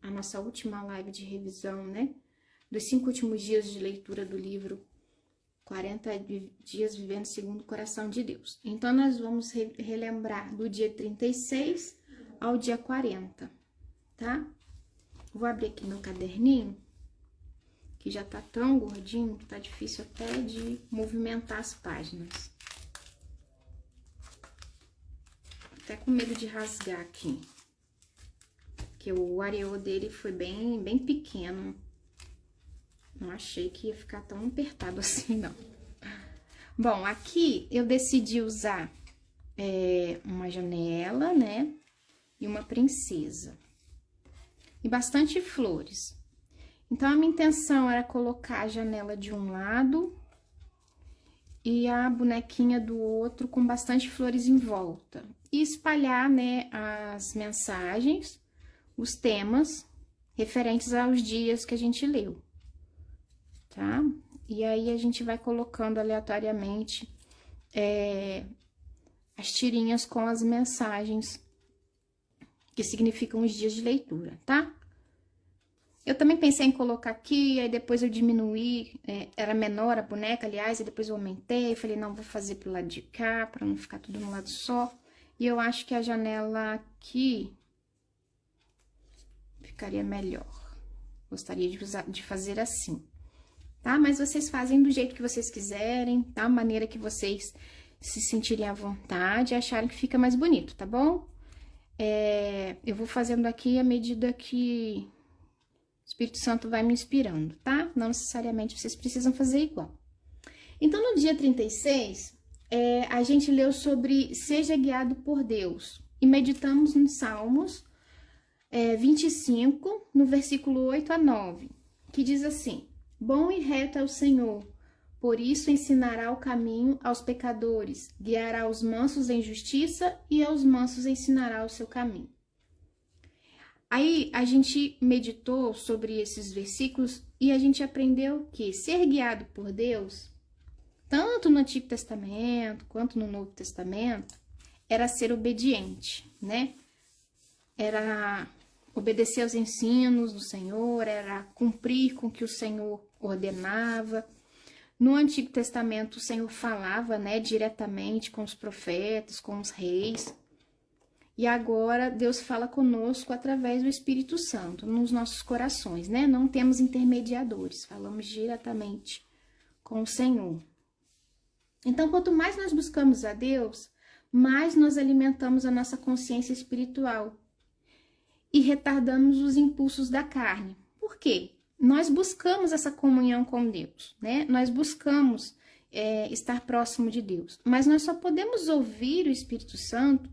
a nossa última live de revisão, né? Dos 5 últimos dias de leitura do livro 40 dias vivendo segundo o coração de Deus. Então, nós vamos relembrar do dia 36 ao dia 40, tá? Vou abrir aqui meu caderninho, que já tá tão gordinho que tá difícil até de movimentar as páginas. Até com medo de rasgar aqui. Que o areô dele foi bem pequeno. Não achei que ia ficar tão apertado assim, não. Bom, aqui eu decidi usar uma janela, né? E uma princesa. E bastante flores. Então, a minha intenção era colocar a janela de um lado e a bonequinha do outro com bastante flores em volta. E espalhar, né, as mensagens, os temas referentes aos dias que a gente leu, tá? E aí, a gente vai colocando aleatoriamente as tirinhas com as mensagens que significam os dias de leitura, tá? Eu também pensei em colocar aqui, aí depois eu diminuí, era menor a boneca, aliás, e depois eu aumentei, falei, não, vou fazer pro lado de cá, pra não ficar tudo num lado só. E eu acho que a janela aqui ficaria melhor. Gostaria de fazer assim, tá? Mas vocês fazem do jeito que vocês quiserem, tá? A maneira que vocês se sentirem à vontade, acharem que fica mais bonito, tá bom? Eu vou fazendo aqui à medida que o Espírito Santo vai me inspirando, tá? Não necessariamente vocês precisam fazer igual. Então, no dia 36, a gente leu sobre seja guiado por Deus. E meditamos nos Salmos 25, no versículo 8 a 9, que diz assim: bom e reto é o Senhor, por isso ensinará o caminho aos pecadores, guiará os mansos em justiça e aos mansos ensinará o seu caminho. Aí, a gente meditou sobre esses versículos e a gente aprendeu que ser guiado por Deus, tanto no Antigo Testamento quanto no Novo Testamento, era ser obediente, né? Era obedecer aos ensinos do Senhor, era cumprir com o que o Senhor ordenava. No Antigo Testamento, o Senhor falava, né, diretamente com os profetas, com os reis. E agora, Deus fala conosco através do Espírito Santo, nos nossos corações, né? Não temos intermediadores, falamos diretamente com o Senhor. Então, quanto mais nós buscamos a Deus, mais nós alimentamos a nossa consciência espiritual e retardamos os impulsos da carne. Por quê? Nós buscamos essa comunhão com Deus, né? Nós buscamos estar próximo de Deus, mas nós só podemos ouvir o Espírito Santo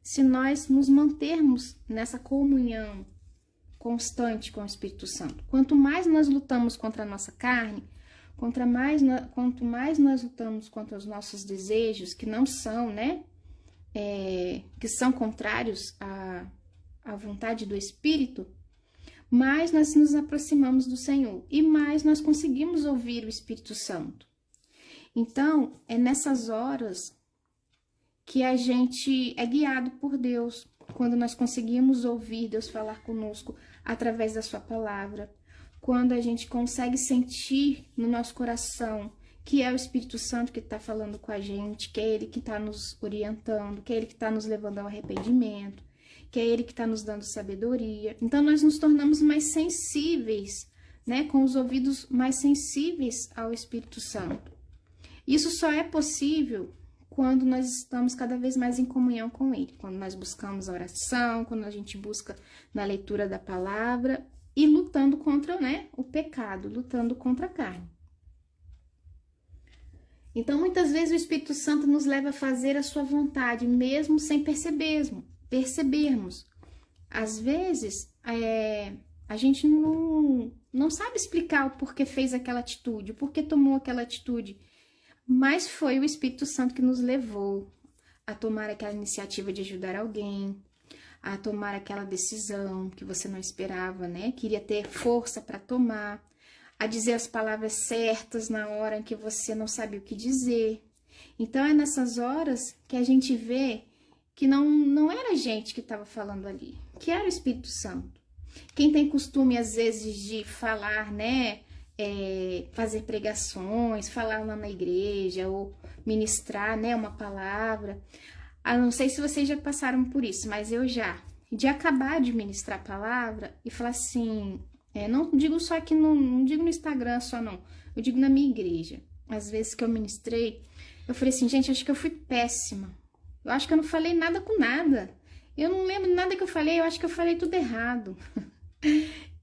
se nós nos mantermos nessa comunhão constante com o Espírito Santo. Quanto mais nós lutamos contra a nossa carne, quanto mais nós lutamos contra os nossos desejos, que não são, né? Que são contrários à vontade do Espírito, mais nós nos aproximamos do Senhor e mais nós conseguimos ouvir o Espírito Santo. Então, é nessas horas que a gente é guiado por Deus, quando nós conseguimos ouvir Deus falar conosco através da sua palavra, quando a gente consegue sentir no nosso coração que é o Espírito Santo que está falando com a gente, que é Ele que está nos orientando, que é Ele que está nos levando ao arrependimento, que é Ele que está nos dando sabedoria. Então, nós nos tornamos mais sensíveis, né, com os ouvidos mais sensíveis ao Espírito Santo. Isso só é possível quando nós estamos cada vez mais em comunhão com Ele, quando nós buscamos a oração, quando a gente busca na leitura da palavra e lutando contra, né, o pecado, lutando contra a carne. Então, muitas vezes o Espírito Santo nos leva a fazer a sua vontade, mesmo sem percebermos. Às vezes, a gente não sabe explicar o porquê fez aquela atitude, o porquê tomou aquela atitude, mas foi o Espírito Santo que nos levou a tomar aquela iniciativa de ajudar alguém, a tomar aquela decisão que você não esperava, né? Queria ter força para tomar, a dizer as palavras certas na hora em que você não sabia o que dizer. Então, é nessas horas que a gente vê que não era a gente que estava falando ali, que era o Espírito Santo. Quem tem costume, às vezes, de falar, né? Fazer pregações, falar lá na igreja, ou ministrar, né? Uma palavra. Eu não sei se vocês já passaram por isso, mas eu já. De acabar de ministrar a palavra e falar assim, não digo só aqui, não digo no Instagram só não, eu digo na minha igreja. Às vezes que eu ministrei, eu falei assim, gente, acho que eu fui péssima. Eu acho que eu não falei nada com nada. Eu não lembro nada que eu falei, eu acho que eu falei tudo errado.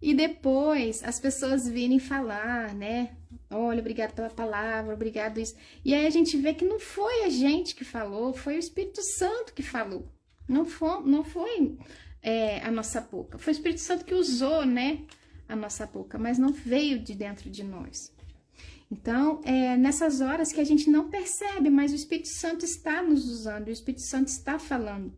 E depois as pessoas virem falar, né? Olha, obrigado pela palavra, obrigado isso. E aí a gente vê que não foi a gente que falou, foi o Espírito Santo que falou. Não foi a nossa boca. Foi o Espírito Santo que usou, né? A nossa boca, mas não veio de dentro de nós. Então, nessas horas que a gente não percebe, mas o Espírito Santo está nos usando, o Espírito Santo está falando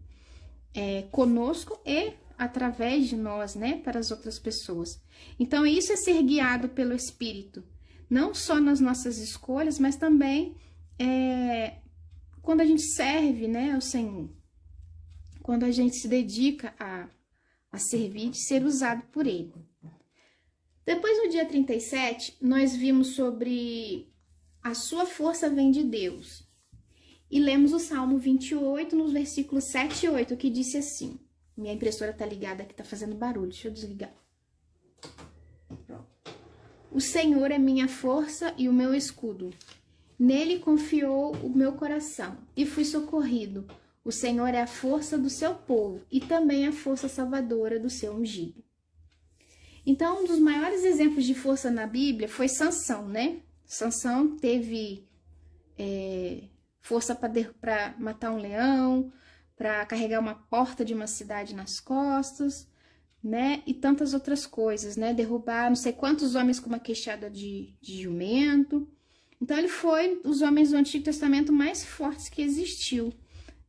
conosco e através de nós, né, para as outras pessoas. Então, isso é ser guiado pelo Espírito, não só nas nossas escolhas, mas também quando a gente serve, né, ao Senhor, quando a gente se dedica a servir e ser usado por Ele. Depois, no dia 37, nós vimos sobre a sua força vem de Deus. E lemos o Salmo 28, nos versículos 7 e 8, que disse assim. Minha impressora tá ligada aqui, tá fazendo barulho, deixa eu desligar. Pronto. O Senhor é minha força e o meu escudo. Nele confiou o meu coração e fui socorrido. O Senhor é a força do seu povo e também a força salvadora do seu ungido. Então, um dos maiores exemplos de força na Bíblia foi Sansão, né? Sansão teve força para matar um leão, para carregar uma porta de uma cidade nas costas, né? E tantas outras coisas, né? Derrubar não sei quantos homens com uma queixada de jumento. Então, ele foi os homens do Antigo Testamento mais fortes que existiu,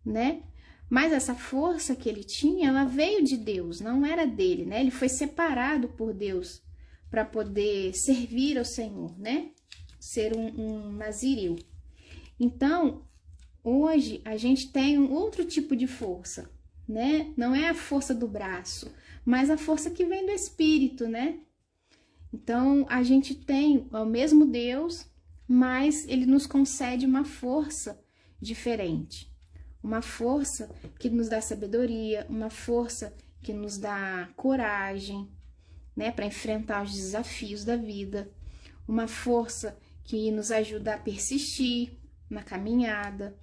né? Mas essa força que ele tinha, ela veio de Deus, não era dele, né? Ele foi separado por Deus para poder servir ao Senhor, né? Ser um nazireu. Então, hoje a gente tem um outro tipo de força, né? Não é a força do braço, mas a força que vem do Espírito, né? Então, a gente tem o mesmo Deus, mas ele nos concede uma força diferente. Uma força que nos dá sabedoria, uma força que nos dá coragem, né, para enfrentar os desafios da vida, uma força que nos ajuda a persistir na caminhada,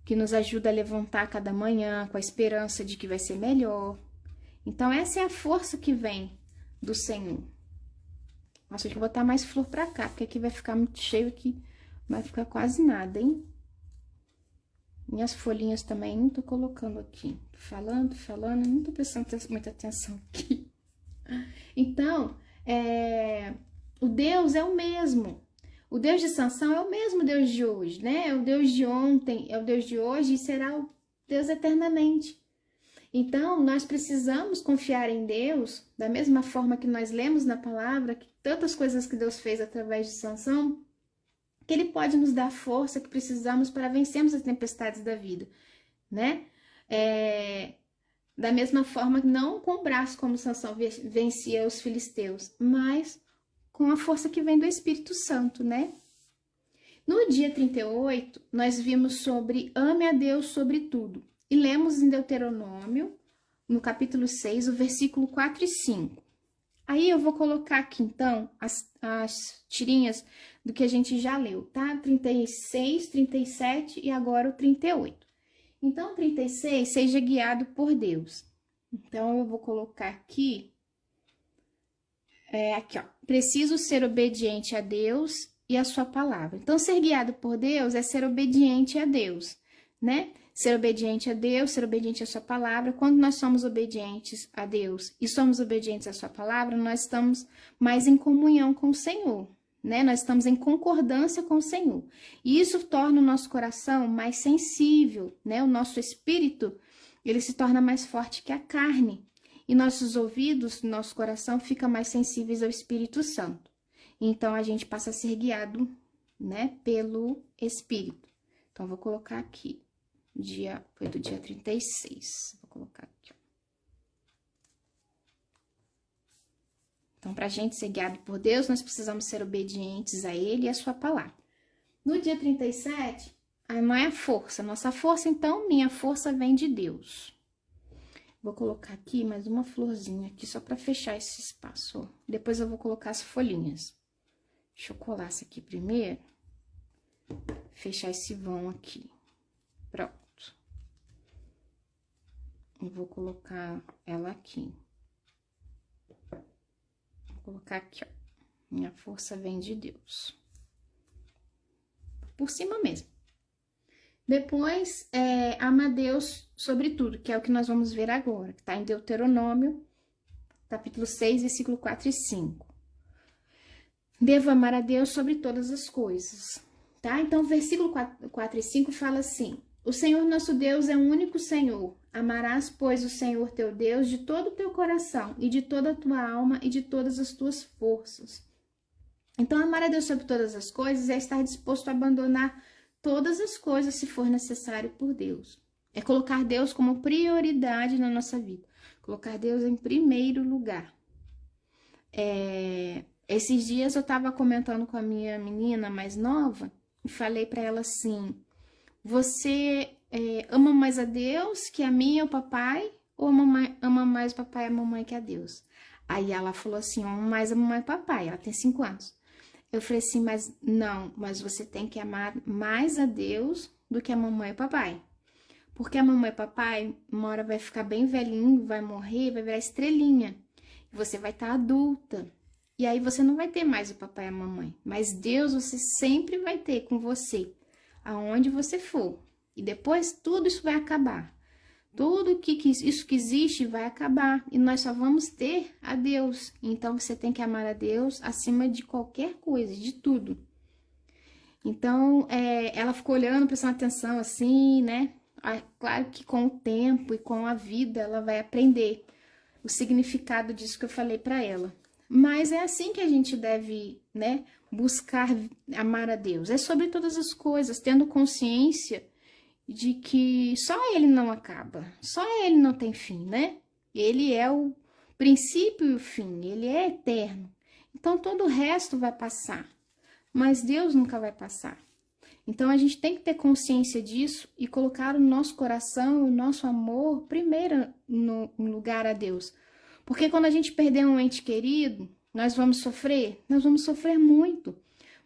que nos ajuda a levantar cada manhã com a esperança de que vai ser melhor. Então, essa é a força que vem do Senhor. Nossa, deixa eu botar mais flor pra cá, porque aqui vai ficar muito cheio, aqui vai ficar quase nada, hein? Minhas folhinhas também não tô colocando aqui. Falando, não tô prestando muita atenção aqui. Então, o Deus é o mesmo. O Deus de Sansão é o mesmo Deus de hoje, né? É o Deus de ontem, é o Deus de hoje e será o Deus eternamente. Então, nós precisamos confiar em Deus, da mesma forma que nós lemos na palavra, que tantas coisas que Deus fez através de Sansão, que Ele pode nos dar a força que precisamos para vencermos as tempestades da vida, né? Da mesma forma, não com o braço como Sansão vencia os filisteus, mas com a força que vem do Espírito Santo, né? No dia 38, nós vimos sobre ame a Deus sobre tudo. E lemos em Deuteronômio, no capítulo 6, o versículo 4 e 5. Aí eu vou colocar aqui, então, as tirinhas do que a gente já leu, tá? 36, 37 e agora o 38. Então, 36, seja guiado por Deus. Então, eu vou colocar aqui, aqui, ó. Preciso ser obediente a Deus e a sua palavra. Então, ser guiado por Deus é ser obediente a Deus, né? Ser obediente a Deus, ser obediente à sua palavra. Quando nós somos obedientes a Deus e somos obedientes à sua palavra, nós estamos mais em comunhão com o Senhor, né? Nós estamos em concordância com o Senhor. E isso torna o nosso coração mais sensível, né? O nosso espírito, ele se torna mais forte que a carne. E nossos ouvidos, nosso coração fica mais sensíveis ao Espírito Santo. Então, a gente passa a ser guiado, né? Pelo Espírito. Então, vou colocar aqui. Foi do dia 36. Vou colocar aqui, ó. Então, para a gente ser guiado por Deus, nós precisamos ser obedientes a Ele e a sua palavra. No dia 37, a irmã é a força. Nossa força, então, minha força vem de Deus. Vou colocar aqui mais uma florzinha aqui, só para fechar esse espaço. Ó. Depois eu vou colocar as folhinhas. Deixa eu colar essa aqui primeiro. Fechar esse vão aqui. Pronto. Eu vou colocar ela aqui. Vou colocar aqui, ó. Minha força vem de Deus. Por cima mesmo. Depois, ama a Deus sobre tudo, que é o que nós vamos ver agora, que está em Deuteronômio, capítulo 6, versículo 4 e 5. Devo amar a Deus sobre todas as coisas, tá? Então, versículo 4 e 5 fala assim: o Senhor nosso Deus é um único Senhor. Amarás, pois, o Senhor teu Deus de todo o teu coração, e de toda a tua alma, e de todas as tuas forças. Então, amar a Deus sobre todas as coisas é estar disposto a abandonar todas as coisas se for necessário por Deus. É colocar Deus como prioridade na nossa vida. Colocar Deus em primeiro lugar. Esses dias eu estava comentando com a minha menina mais nova e falei para ela assim: você ama mais a Deus que a mim e o papai? Ou ama mais o papai e a mamãe que a Deus? Aí ela falou assim: eu amo mais a mamãe e o papai. Ela tem 5 anos. Eu falei assim, mas você tem que amar mais a Deus do que a mamãe e o papai. Porque a mamãe e o papai, uma hora vai ficar bem velhinho, vai morrer, vai virar estrelinha. E você vai estar adulta. E aí você não vai ter mais o papai e a mamãe. Mas Deus você sempre vai ter com você, aonde você for. E depois tudo isso vai acabar. Tudo isso que existe vai acabar e nós só vamos ter a Deus. Então, você tem que amar a Deus acima de qualquer coisa, de tudo. Então, ela ficou olhando, prestando atenção assim, né? Claro que com o tempo e com a vida, ela vai aprender o significado disso que eu falei para ela. Mas é assim que a gente deve, né, buscar amar a Deus. É sobre todas as coisas, tendo consciência de que só ele não acaba, só ele não tem fim, né? Ele é o princípio e o fim, ele é eterno. Então, todo o resto vai passar, mas Deus nunca vai passar. Então, a gente tem que ter consciência disso e colocar o nosso coração, o nosso amor, primeiro no lugar a Deus. Porque quando a gente perder um ente querido, nós vamos sofrer muito.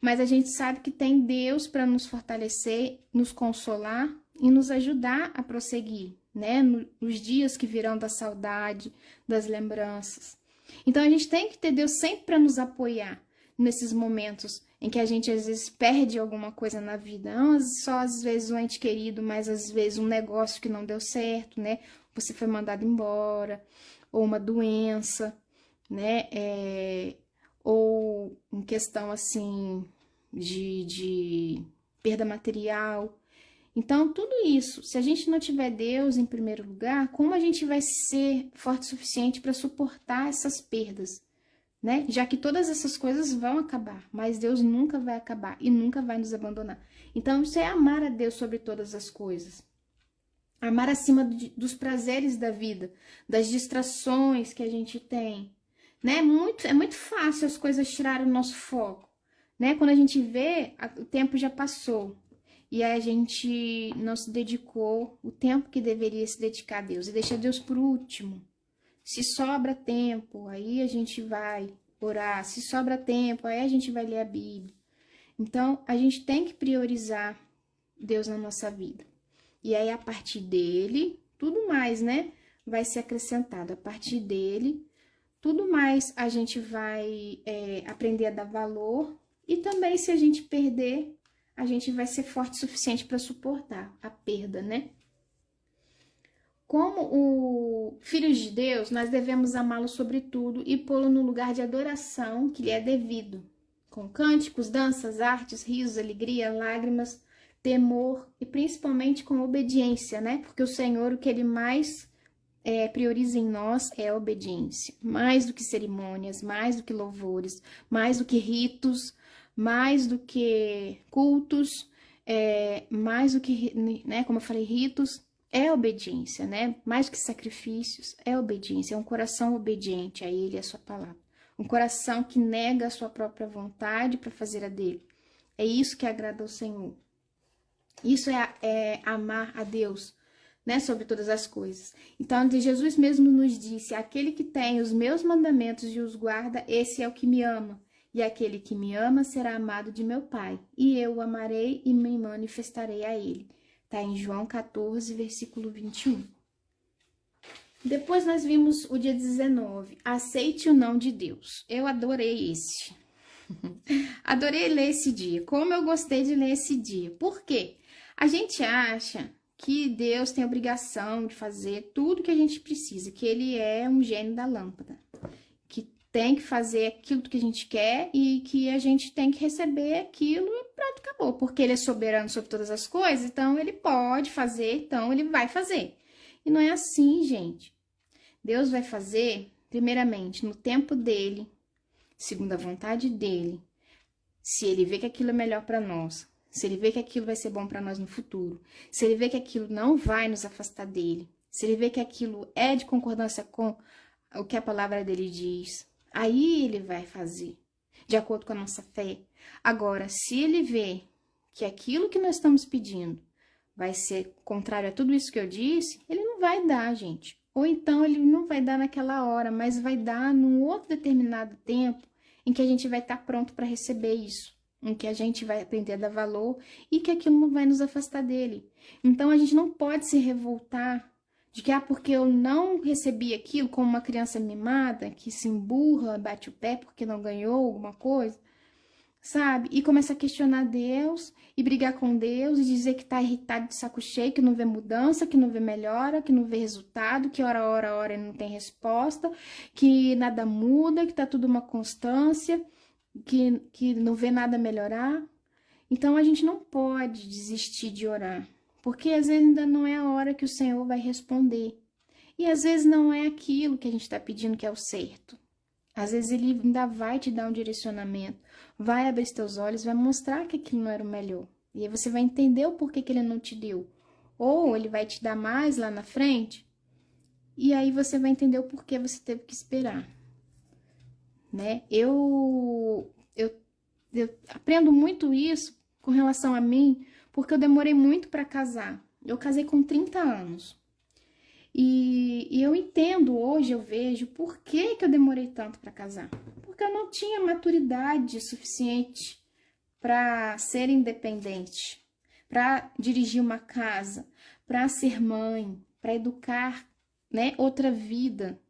Mas a gente sabe que tem Deus para nos fortalecer, nos consolar e nos ajudar a prosseguir, né? Nos dias que virão da saudade, das lembranças. Então, a gente tem que ter Deus sempre para nos apoiar nesses momentos em que a gente, às vezes, perde alguma coisa na vida. Não só, às vezes, um ente querido, mas, às vezes, um negócio que não deu certo, né? Você foi mandado embora, ou uma doença, né? Ou em questão, assim, de perda material. Então, tudo isso, se a gente não tiver Deus em primeiro lugar, como a gente vai ser forte o suficiente para suportar essas perdas, né? Já que todas essas coisas vão acabar, mas Deus nunca vai acabar e nunca vai nos abandonar. Então, isso é amar a Deus sobre todas as coisas. Amar acima dos prazeres da vida, das distrações que a gente tem, né? É muito fácil as coisas tirarem o nosso foco, né? Quando a gente vê, o tempo já passou. E aí a gente não se dedicou o tempo que deveria se dedicar a Deus. E deixa Deus por último. Se sobra tempo, aí a gente vai orar. Se sobra tempo, aí a gente vai ler a Bíblia. Então, a gente tem que priorizar Deus na nossa vida. E aí, a partir dele, tudo mais, né? Vai ser acrescentado. A partir dele, tudo mais a gente vai aprender a dar valor. E também, se a gente perder, a gente vai ser forte o suficiente para suportar a perda, né? Como filhos de Deus, nós devemos amá-lo sobre tudo e pô-lo no lugar de adoração que lhe é devido, com cânticos, danças, artes, risos, alegria, lágrimas, temor e principalmente com obediência, né? Porque o Senhor, o que Ele mais prioriza em nós é a obediência. Mais do que cerimônias, mais do que louvores, mais do que ritos, mais do que cultos, mais do que, né, como eu falei, ritos, é obediência, né? Mais do que sacrifícios, é obediência, é um coração obediente a Ele e a sua palavra. Um coração que nega a sua própria vontade para fazer a dele. É isso que agrada ao Senhor. Isso é amar a Deus, né, sobre todas as coisas. Então, Jesus mesmo nos disse: aquele que tem os meus mandamentos e os guarda, esse é o que me ama. E aquele que me ama será amado de meu Pai. E eu o amarei e me manifestarei a ele. Está em João 14, versículo 21. Depois nós vimos o dia 19, aceite o não de Deus. Eu adorei esse. Adorei ler esse dia. Como eu gostei de ler esse dia. Por quê? A gente acha que Deus tem a obrigação de fazer tudo que a gente precisa, que ele é um gênio da lâmpada, que tem que fazer aquilo que a gente quer e que a gente tem que receber aquilo e pronto, acabou. Porque ele é soberano sobre todas as coisas, então ele pode fazer, então ele vai fazer. E não é assim, gente. Deus vai fazer, primeiramente, no tempo dele, segundo a vontade dele, se ele vê que aquilo é melhor para nós, se ele vê que aquilo vai ser bom para nós no futuro, se ele vê que aquilo não vai nos afastar dele, se ele vê que aquilo é de concordância com o que a palavra dele diz, aí ele vai fazer, de acordo com a nossa fé. Agora, se ele vê que aquilo que nós estamos pedindo vai ser contrário a tudo isso que eu disse, ele não vai dar, gente. Ou então ele não vai dar naquela hora, mas vai dar num outro determinado tempo em que a gente vai estar pronto para receber isso, em que a gente vai aprender a dar valor e que aquilo não vai nos afastar dele. Então a gente não pode se revoltar de que, porque eu não recebi aquilo, como uma criança mimada que se emburra, bate o pé porque não ganhou alguma coisa, sabe? E começa a questionar Deus e brigar com Deus e dizer que tá irritado de saco cheio, que não vê mudança, que não vê melhora, que não vê resultado, que hora não tem resposta, que nada muda, que tá tudo uma constância, que não vê nada melhorar. Então a gente não pode desistir de orar, porque às vezes ainda não é a hora que o Senhor vai responder. E às vezes não é aquilo que a gente está pedindo que é o certo. Às vezes ele ainda vai te dar um direcionamento, vai abrir teus olhos, vai mostrar que aquilo não era o melhor. E aí você vai entender o porquê que ele não te deu. Ou ele vai te dar mais lá na frente, e aí você vai entender o porquê você teve que esperar. Né? Eu aprendo muito isso com relação a mim, porque eu demorei muito para casar. Eu casei com 30 anos. E eu entendo hoje, eu vejo por que eu demorei tanto para casar. Porque eu não tinha maturidade suficiente para ser independente, para dirigir uma casa, para ser mãe, para educar, né, outra vida.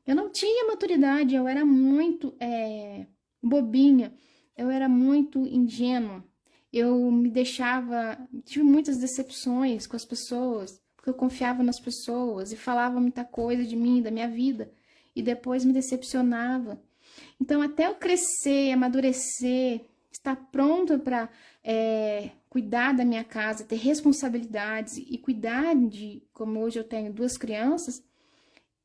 Eu não tinha maturidade, eu era muito bobinha, eu era muito ingênua. Eu me deixava, tive muitas decepções com as pessoas, porque eu confiava nas pessoas e falava muita coisa de mim, da minha vida, e depois me decepcionava. Então, até eu crescer, amadurecer, estar pronta para cuidar da minha casa, ter responsabilidades e cuidar de, como hoje eu tenho 2 crianças,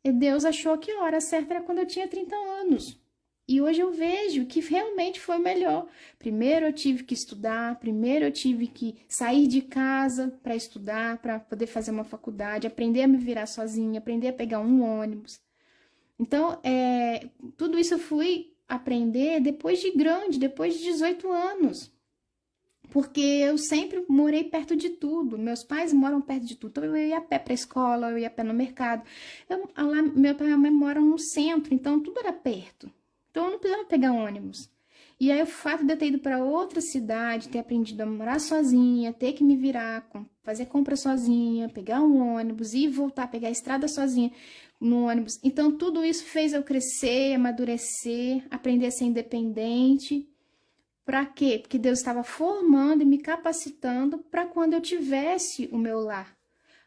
Deus achou que a hora certa era quando eu tinha 30 anos. E hoje eu vejo que realmente foi melhor. Primeiro eu tive que estudar, primeiro eu tive que sair de casa para estudar, para poder fazer uma faculdade, aprender a me virar sozinha, aprender a pegar um ônibus. Então, tudo isso eu fui aprender depois de grande, depois de 18 anos. Porque eu sempre morei perto de tudo. Meus pais moram perto de tudo. Então, eu ia a pé para a escola, eu ia a pé no mercado. Lá, meu pai e minha mãe moram no centro, então tudo era perto. Então, eu não precisava pegar ônibus. E aí, o fato de eu ter ido para outra cidade, ter aprendido a morar sozinha, ter que me virar, fazer compra sozinha, pegar um ônibus e voltar, pegar a estrada sozinha no ônibus. Então, tudo isso fez eu crescer, amadurecer, aprender a ser independente. Para quê? Porque Deus estava formando e me capacitando para quando eu tivesse o meu lar.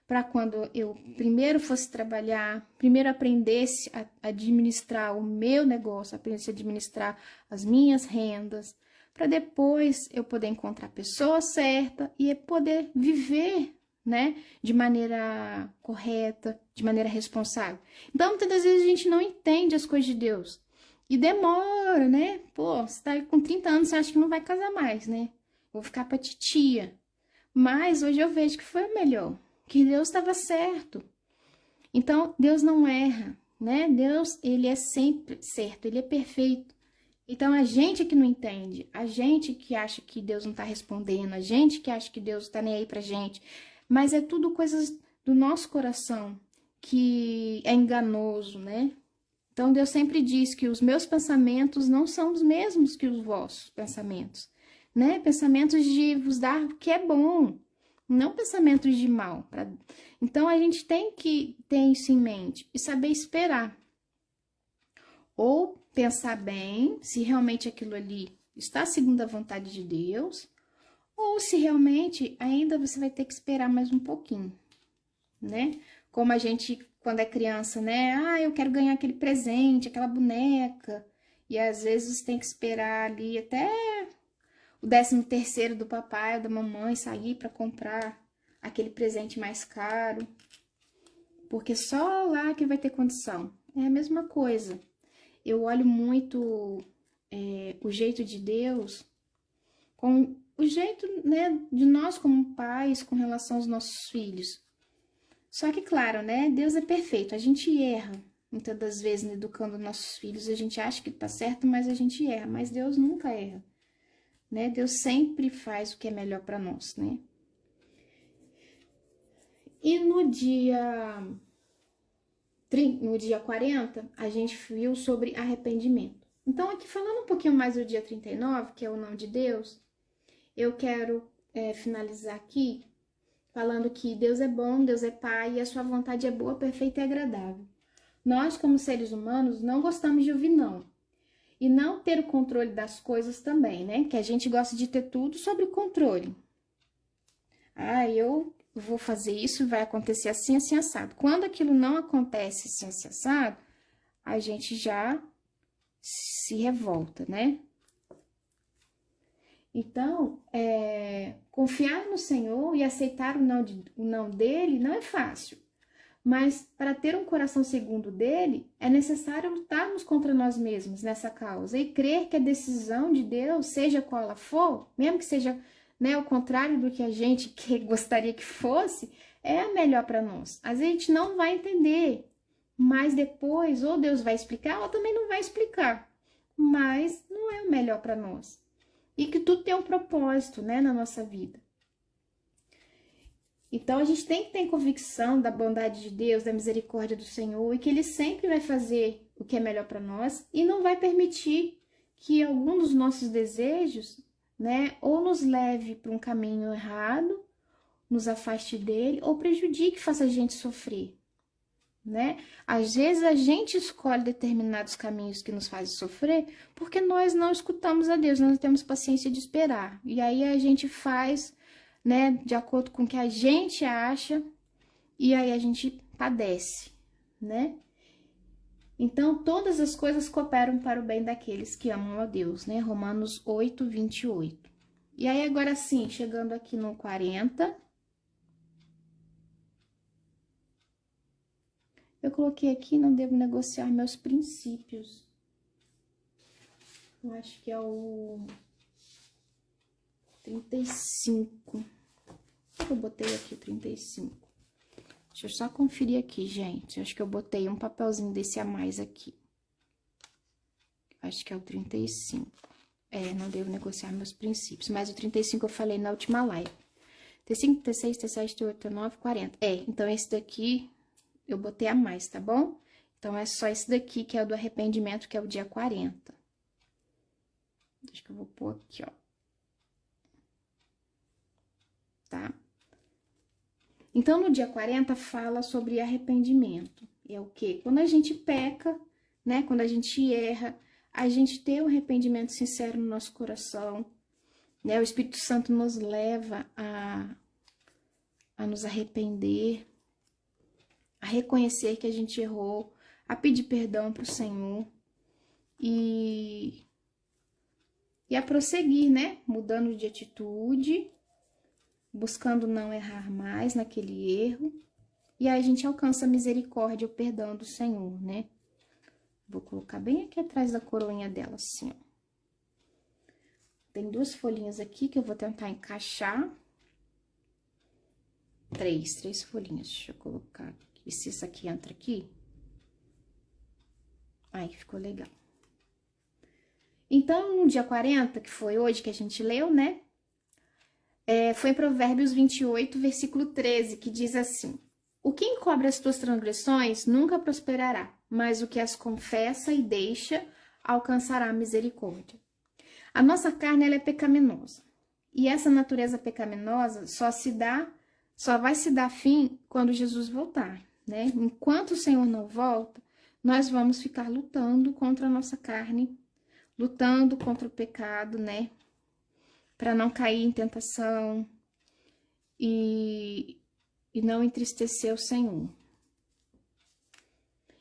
Para quando eu primeiro fosse trabalhar, primeiro aprendesse a administrar o meu negócio, aprendesse a administrar as minhas rendas, para depois eu poder encontrar a pessoa certa e poder viver, né, de maneira correta, de maneira responsável. Então, muitas das vezes a gente não entende as coisas de Deus. E demora, né? Pô, você tá com 30 anos, você acha que não vai casar mais, né? Vou ficar pra titia. Mas hoje eu vejo que foi o melhor, que Deus estava certo. Então, Deus não erra. né? Deus, ele é sempre certo, ele é perfeito. Então, a gente que não entende, a gente que acha que Deus não tá respondendo, a gente que acha que Deus tá nem aí pra gente, mas é tudo coisas do nosso coração que é enganoso, né? Então, Deus sempre diz que os meus pensamentos não são os mesmos que os vossos pensamentos, né? Pensamentos de vos dar o que é bom, não pensamentos de mal. Então, a gente tem que ter isso em mente e saber esperar. Ou pensar bem se realmente aquilo ali está segundo a vontade de Deus, ou se realmente ainda você vai ter que esperar mais um pouquinho, né? Como a gente, quando é criança, né? Ah, eu quero ganhar aquele presente, aquela boneca. E às vezes tem que esperar ali até o 13º do papai ou da mamãe sair para comprar aquele presente mais caro. Porque só lá que vai ter condição. É a mesma coisa. Eu olho muito o jeito de Deus com o jeito, né, de nós como pais com relação aos nossos filhos. Só que, claro, né, Deus é perfeito, a gente erra. Muitas das vezes, né, educando nossos filhos, a gente acha que tá certo, mas a gente erra. Mas Deus nunca erra, né? Deus sempre faz o que é melhor para nós, né? E no dia 40, a gente viu sobre arrependimento. Então, aqui falando um pouquinho mais do dia 39, que é o não de Deus, eu quero finalizar aqui falando que Deus é bom, Deus é Pai e a sua vontade é boa, perfeita e agradável. Nós, como seres humanos, não gostamos de ouvir não. E não ter o controle das coisas também, né? Que a gente gosta de ter tudo sob controle. Ah, eu vou fazer isso, vai acontecer assim, assim, assado. Quando aquilo não acontece assim, assim, assado, a gente já se revolta, né? Então, confiar no Senhor e aceitar o não dele não é fácil. Mas para ter um coração segundo dele, é necessário lutarmos contra nós mesmos nessa causa e crer que a decisão de Deus, seja qual ela for, mesmo que seja, né, o contrário do que a gente gostaria que fosse, é a melhor para nós. Às vezes a gente não vai entender, mas depois ou Deus vai explicar ou também não vai explicar. Mas não é o melhor para nós. E que tudo tem um propósito, né, na nossa vida. Então, a gente tem que ter convicção da bondade de Deus, da misericórdia do Senhor, e que Ele sempre vai fazer o que é melhor para nós e não vai permitir que algum dos nossos desejos, né, ou nos leve para um caminho errado, nos afaste dele, ou prejudique, faça a gente sofrer, né? Às vezes a gente escolhe determinados caminhos que nos fazem sofrer porque nós não escutamos a Deus, nós não temos paciência de esperar. E aí a gente faz, né, de acordo com o que a gente acha, e aí a gente padece, né? Então, todas as coisas cooperam para o bem daqueles que amam a Deus, né? Romanos 8, 28. E aí, agora sim, chegando aqui no 40, eu coloquei aqui, não devo negociar meus princípios. Eu acho que é o 35. Eu botei aqui o 35. Deixa eu só conferir aqui, gente. Acho que eu botei um papelzinho desse a mais aqui. Acho que é o 35. Não devo negociar meus princípios. Mas o 35 eu falei na última live. T5, T6, T7, T8, T9, 40. Então esse daqui eu botei a mais, tá bom? Então é só esse daqui que é o do arrependimento, que é o dia 40. Acho que eu vou pôr aqui, ó. Tá? Então, no dia 40 fala sobre arrependimento. É o quê? Quando a gente peca, né? Quando a gente erra, a gente tem um arrependimento sincero no nosso coração, né? O Espírito Santo nos leva a nos arrepender, a reconhecer que a gente errou, a pedir perdão para o Senhor e a prosseguir, né? Mudando de atitude, buscando não errar mais naquele erro. E aí a gente alcança a misericórdia, o perdão do Senhor, né? Vou colocar bem aqui atrás da coroinha dela, assim, ó. Tem 2 folhinhas aqui que eu vou tentar encaixar. 3 folhinhas. Deixa eu colocar aqui. Se essa aqui entra aqui. Aí, ficou legal. Então, no dia 40, que foi hoje que a gente leu, né? Foi em Provérbios 28, versículo 13, que diz assim: o que encobre as tuas transgressões nunca prosperará, mas o que as confessa e deixa alcançará a misericórdia. A nossa carne, ela é pecaminosa. E essa natureza pecaminosa só vai se dar fim quando Jesus voltar, né? Enquanto o Senhor não volta, nós vamos ficar lutando contra a nossa carne, lutando contra o pecado, né? Para não cair em tentação e não entristecer o Senhor.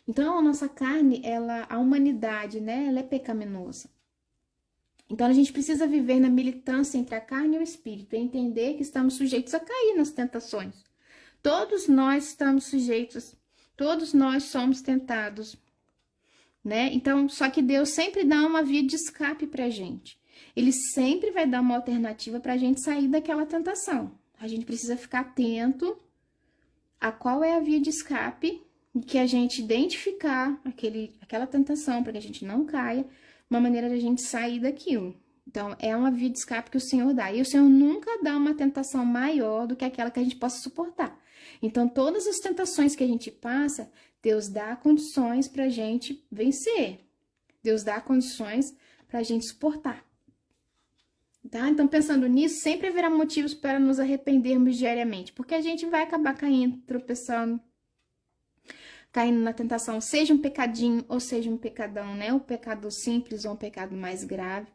Então, a nossa carne, a humanidade, né? Ela é pecaminosa. Então, a gente precisa viver na militância entre a carne e o espírito, e entender que estamos sujeitos a cair nas tentações. Todos nós estamos sujeitos, todos nós somos tentados, né? Então, só que Deus sempre dá uma via de escape pra gente. Ele sempre vai dar uma alternativa pra gente sair daquela tentação. A gente precisa ficar atento a qual é a via de escape, que a gente identificar aquela tentação para que a gente não caia, uma maneira de a gente sair daquilo. Então, é uma via de escape que o Senhor dá. E o Senhor nunca dá uma tentação maior do que aquela que a gente possa suportar. Então, todas as tentações que a gente passa, Deus dá condições para a gente vencer. Deus dá condições para a gente suportar. Tá? Então, pensando nisso, sempre haverá motivos para nos arrependermos diariamente, porque a gente vai acabar caindo, tropeçando, caindo na tentação, seja um pecadinho ou seja um pecadão, né? Um pecado simples ou um pecado mais grave.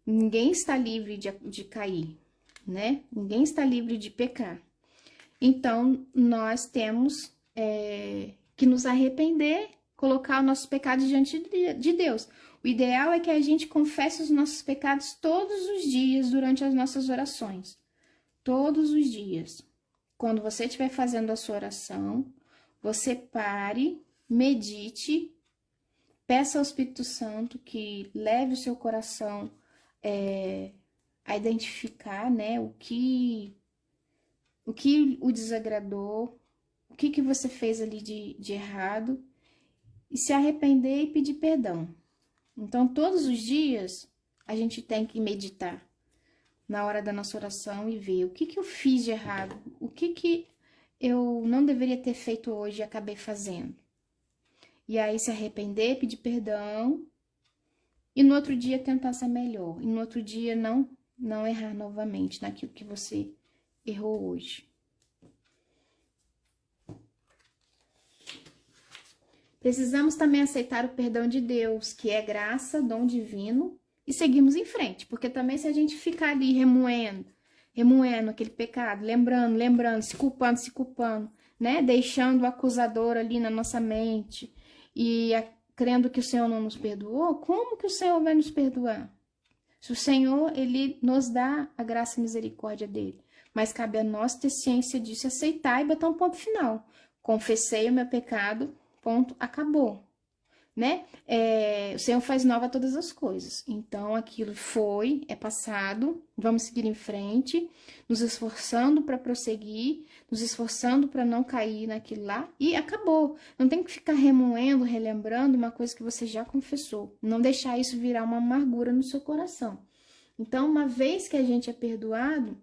Ninguém está livre de cair, né? Ninguém está livre de pecar. Então, nós temos que nos arrepender, colocar os nossos pecados diante de Deus. O ideal é que a gente confesse os nossos pecados todos os dias durante as nossas orações. Todos os dias. Quando você estiver fazendo a sua oração, você pare, medite, peça ao Espírito Santo que leve o seu coração a identificar, né, o que o desagradou, o que você fez ali de errado, e se arrepender e pedir perdão. Então, todos os dias, a gente tem que meditar na hora da nossa oração e ver o que eu fiz de errado, o que eu não deveria ter feito hoje e acabei fazendo. E aí, se arrepender, pedir perdão, e no outro dia tentar ser melhor. E no outro dia não errar novamente naquilo que você errou hoje. Precisamos também aceitar o perdão de Deus, que é graça, dom divino, e seguirmos em frente. Porque também se a gente ficar ali remoendo aquele pecado, lembrando, se culpando, né? Deixando o acusador ali na nossa mente e crendo que o Senhor não nos perdoou, como que o Senhor vai nos perdoar? Se o Senhor, ele nos dá a graça e misericórdia dele, mas cabe a nós ter ciência disso, aceitar e botar um ponto final. Confessei o meu pecado, ponto, acabou, né? O Senhor faz nova todas as coisas. Então, aquilo é passado, vamos seguir em frente, nos esforçando para prosseguir, nos esforçando para não cair naquilo lá, e acabou. Não tem que ficar remoendo, relembrando uma coisa que você já confessou. Não deixar isso virar uma amargura no seu coração. Então, uma vez que a gente é perdoado,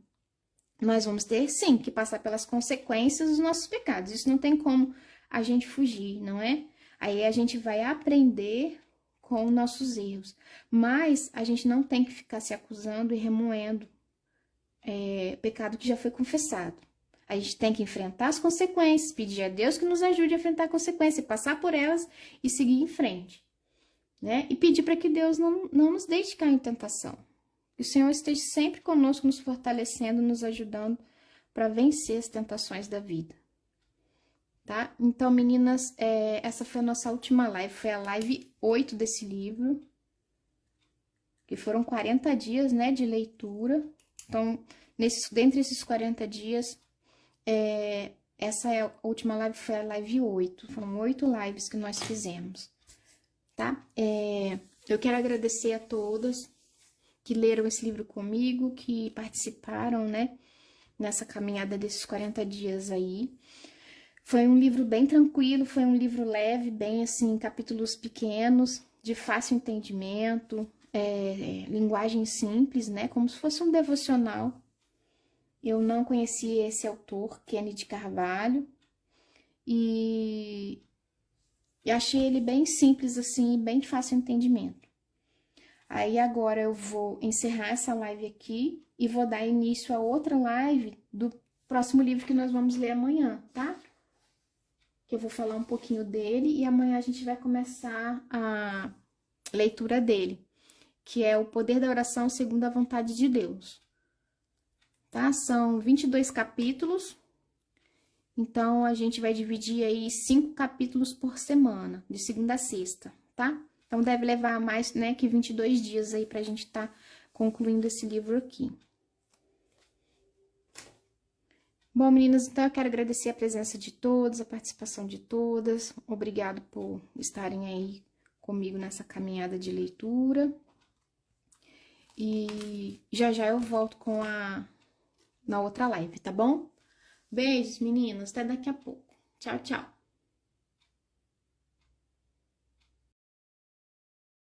nós vamos ter, sim, que passar pelas consequências dos nossos pecados. Isso não tem como a gente fugir, não é? Aí a gente vai aprender com nossos erros. Mas a gente não tem que ficar se acusando e remoendo pecado que já foi confessado. A gente tem que enfrentar as consequências, pedir a Deus que nos ajude a enfrentar as consequências, passar por elas e seguir em frente, né? E pedir para que Deus não nos deixe cair em tentação. Que o Senhor esteja sempre conosco, nos fortalecendo, nos ajudando para vencer as tentações da vida. Tá? Então, meninas, essa foi a nossa última live, foi a live 8 desse livro, que foram 40 dias, né, de leitura. Então, dentre esses 40 dias, essa é a última live, foi a live 8, foram 8 lives que nós fizemos, tá? Eu quero agradecer a todas que leram esse livro comigo, que participaram, né, nessa caminhada desses 40 dias aí. Foi um livro bem tranquilo, foi um livro leve, bem assim, capítulos pequenos, de fácil entendimento, linguagem simples, né? Como se fosse um devocional. Eu não conhecia esse autor, Kennedy Carvalho, e achei ele bem simples, assim, bem de fácil entendimento. Aí agora eu vou encerrar essa live aqui e vou dar início a outra live do próximo livro que nós vamos ler amanhã, tá? Que eu vou falar um pouquinho dele e amanhã a gente vai começar a leitura dele, que é O Poder da Oração Segundo a Vontade de Deus. Tá? São 22 capítulos, então a gente vai dividir aí 5 capítulos por semana, de segunda a sexta, tá? Então deve levar mais, né, que 22 dias aí pra gente tá concluindo esse livro aqui. Bom, meninas, então eu quero agradecer a presença de todos, a participação de todas. Obrigado por estarem aí comigo nessa caminhada de leitura. E já já eu volto com na outra live, tá bom? Beijos, meninas. Até daqui a pouco. Tchau, tchau.